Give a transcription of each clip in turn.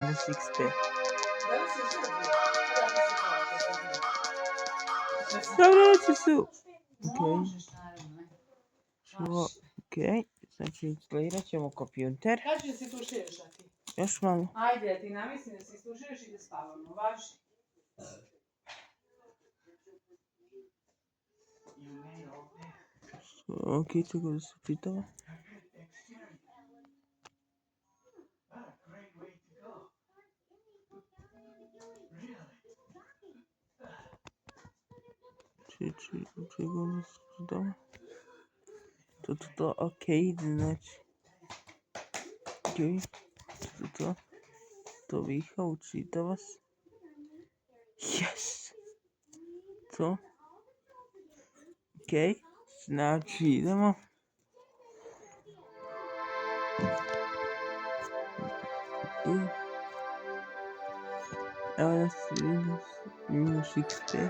XP. Stavljači su. Ok. Znači instalirat ćemo kompjuter. Kaži da si tu šešati. Još malo. Ajde, ti namisli da si tu šeš i da spavamo. Važi. Ok, tako da se čitava. Čega da se čitava? To, ok, znači. Ok, to viha, učitava se. Yes! To. Ok, znači idemo. Evo da se Windows XP.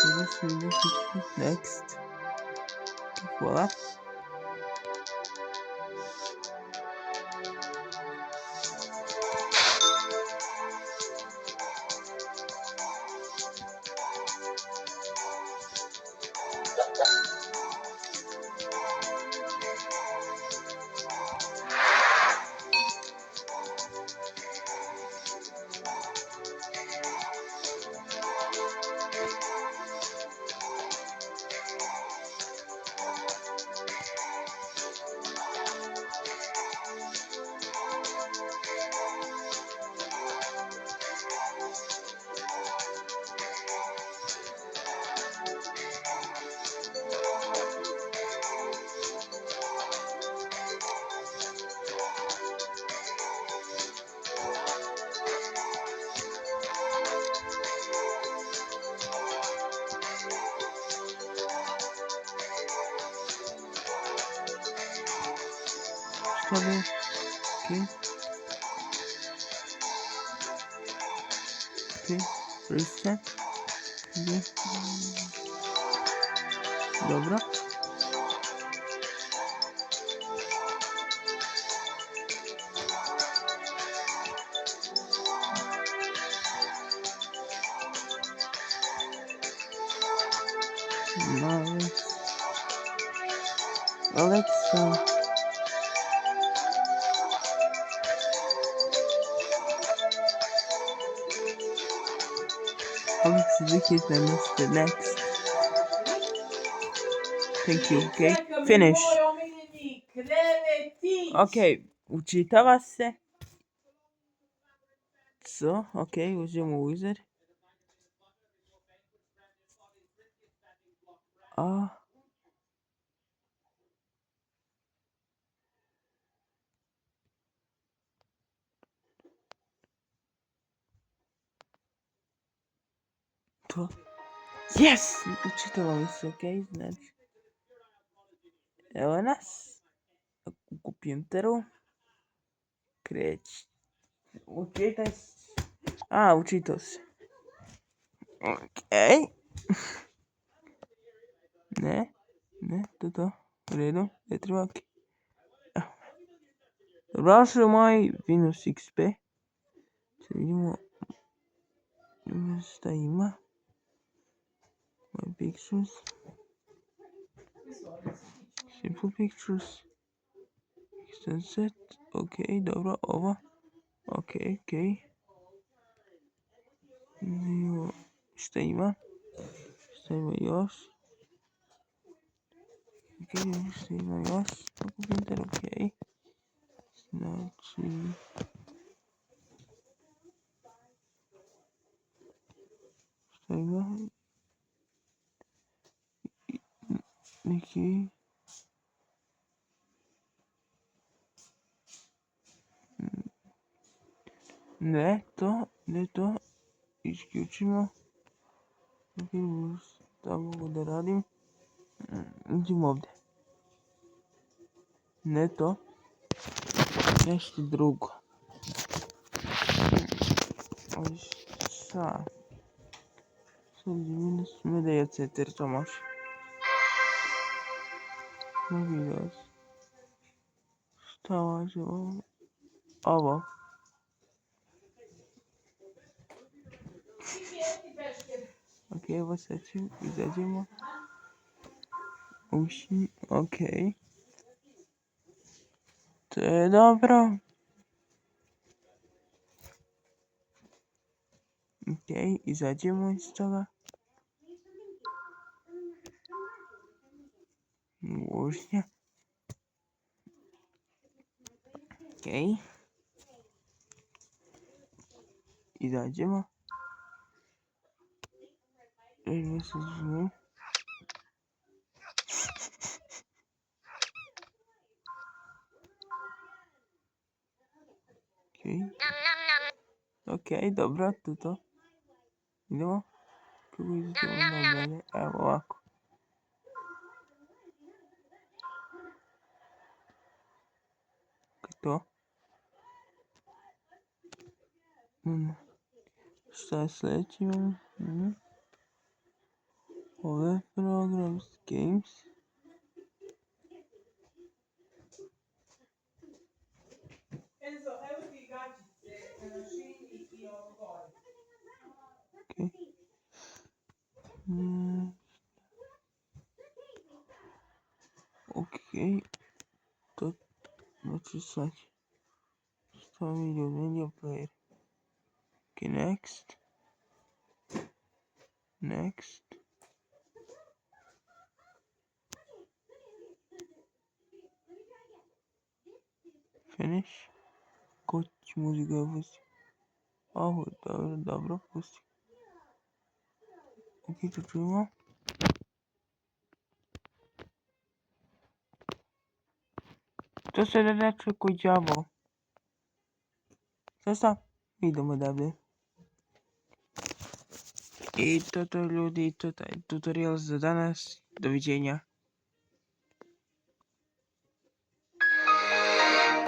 Ovo se Windows XP. Next. Hvala. Šta bi? Ok. Ok. Reset. Dobro. Alexa. Alexa, this is the next. Thank you, okay. Finish. Ok, učitava se. So, ok, uzmemo user. A. To. Yes! Učitava mi se, ok, znači. Evo nas. U kompjuteru. Kreći. Učitaj se. A, učitao se. Ok. Ne, to. U redu, ne treba ok. Dobrodošli u moj Windows XP. Sad vidimo šta ima. My pictures. Simple pictures. Extend set. Ok, dobro, ovo. Ok. Vidimo šta ima. Šta ima još. Ok, vidimo šta ima još. Kompjuter, ok. Znači... Šta ima? Neki... Ne to. Isključimo. Ok, šta mogu da radim? Idemo ovdje. Ne to. Nešto drugo. Šta? Sad mi sme da je ceter, to može. Mogu da. Šta može ovo? Ovo. Ok, evo sad izađemo. Uši, ok. To je dobro. Ok, izađemo iz toga. Vožnja. Ok. Izađemo. Idemo se zoom. Ok, dobro, to. Idemo. Kako idemo nadalje? Evo ovako. To. Šta je sljedeći? Ove programs, games. Enzo, evo ti gačice na mašini i ovo gore. Ok. To znači sad. Šta video media player. Ok, next. Finish. Koć muzika pusti. Ovo, dobro, pusti. Ok, to čujemo. To se ne čuje ko đavo. Šta? Idemo dalje. I to ljudi, to taj tutorial za danas. Doviđenja.